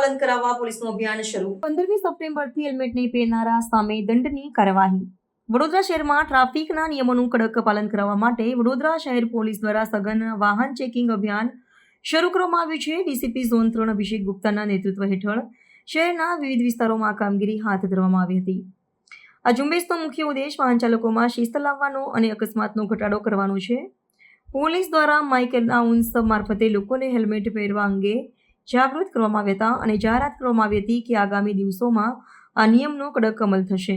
પાલન કરાવવા પોલીસનું અભિયાન શરૂ 15મી સપ્ટેમ્બરથી હેલ્મેટ નહીં પહેરનારા સામે દંડની કાર્યવાહી વડોદરા શહેરમાં ટ્રાફિકના નિયમોનું કડક પાલન કરાવવા માટે વડોદરા શહેર પોલીસ દ્વારા સઘન વાહન ચેકિંગ અભિયાન શરૂ કરવામાં આવ્યું છે। ડીસીપી ઝોન 3 અભિષેક ગુપ્તાના નેતૃત્વ હેઠળ શહેરના વિવિધ વિસ્તારોમાં કામગીરી હાથ ધરવામાં આવી હતી। આ ઝુંબેશનો મુખ્ય ઉદ્દેશ વાહન ચાલકોમાં શિસ્ત લાવવાનો અને અકસ્માતનો ઘટાડો કરવાનો છે। પોલીસ દ્વારા માઇક એનાઉન્સ મારફતે લોકોને હેલ્મેટ પહેરવા અંગે જાગૃત કરવામાં આવ્યા હતા અને જાહેરાત કરવામાં આવી હતી કે આગામી દિવસોમાં આ નિયમનો કડક અમલ થશે।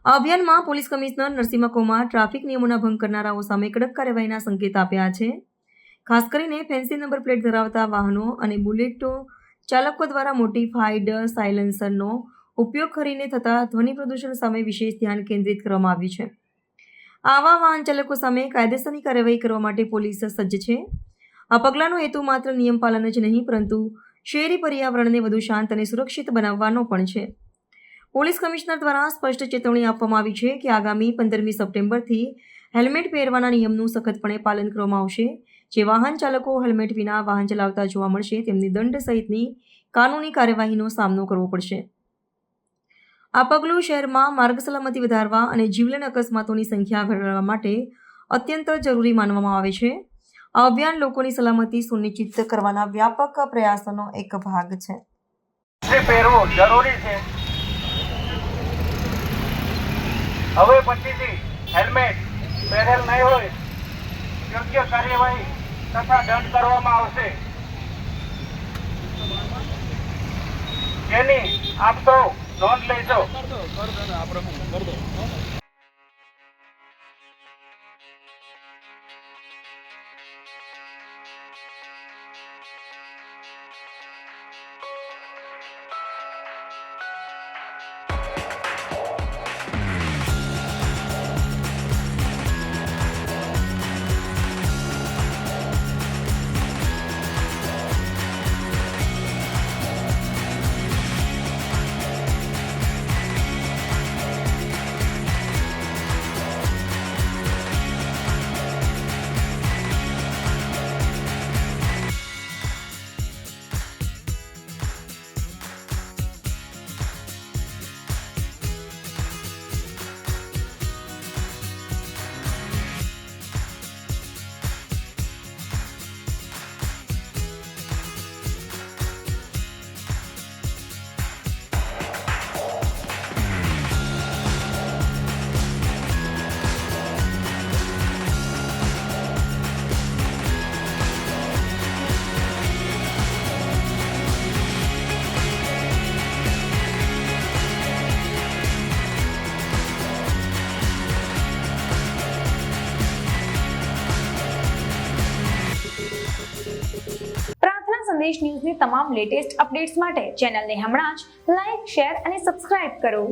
આ અભિયાનમાં police commissioner Narsinh Kumar traffic નિયમોના ભંગ કરનારાઓ સામે કડક કાર્યવાહીના સંકેત આપ્યા છે। ખાસ કરીને ફેન્સી નંબર પ્લેટ ધરાવતા વાહનો અને બુલેટ ચાલકો દ્વારા મોડિફાઈડ સાયલેન્સરનો ઉપયોગ કરીને થતા ધ્વનિ પ્રદૂષણ સામે વિશેષ ધ્યાન કેન્દ્રિત કરવામાં આવ્યું છે। આવા વાહન ચાલકો સામે કાયદેસરની કાર્યવાહી કરવા માટે પોલીસ સજ્જ છે। આ પગલાંનો હેતુ માત્ર નિયમ પાલન જ નહીં પરંતુ શહેરી પર્યાવરણને વધુ શાંત અને સુરક્ષિત બનાવવાનો પણ છે। પોલીસ કમિશનર દ્વારા સ્પષ્ટ ચેતવણી આપવામાં આવી છે કે આગામી 15મી સપ્ટેમ્બરથી હેલ્મેટ પહેરવાના નિયમનું સખતપણે પાલન કરવામાં આવશે। જે વાહન ચાલકો હેલ્મેટ વિના વાહન ચલાવતા જોવા મળશે તેમને દંડ સહિતની કાનૂની કાર્યવાહીનો સામનો કરવો પડશે। આ પગલું શહેરમાં માર્ગ સલામતી વધારવા અને જીવલેણ અકસ્માતોની સંખ્યા ઘટાડવા માટે અત્યંત જરૂરી માનવામાં આવે છે। આ અભિયાન લોકોની સલામતી સુનિશ્ચિત કરવાના વ્યાપક પ્રયાસોનો એક ભાગ છે। પહેરવું જરૂરી છે। હવે પછીથી હેલ્મેટ પહેરેલ નહીં હોય યોગ્ય કાર્યવાહી તથા દંડ કરવામાં આવશે, જેની આપ સૌ નોંધ લેજો। સંદેશ ન્યૂઝની તમામ લેટેસ્ટ અપડેટ્સ માટે ચેનલને હમણાં જ લાઇક, શેર અને સબસ્ક્રાઇબ કરો।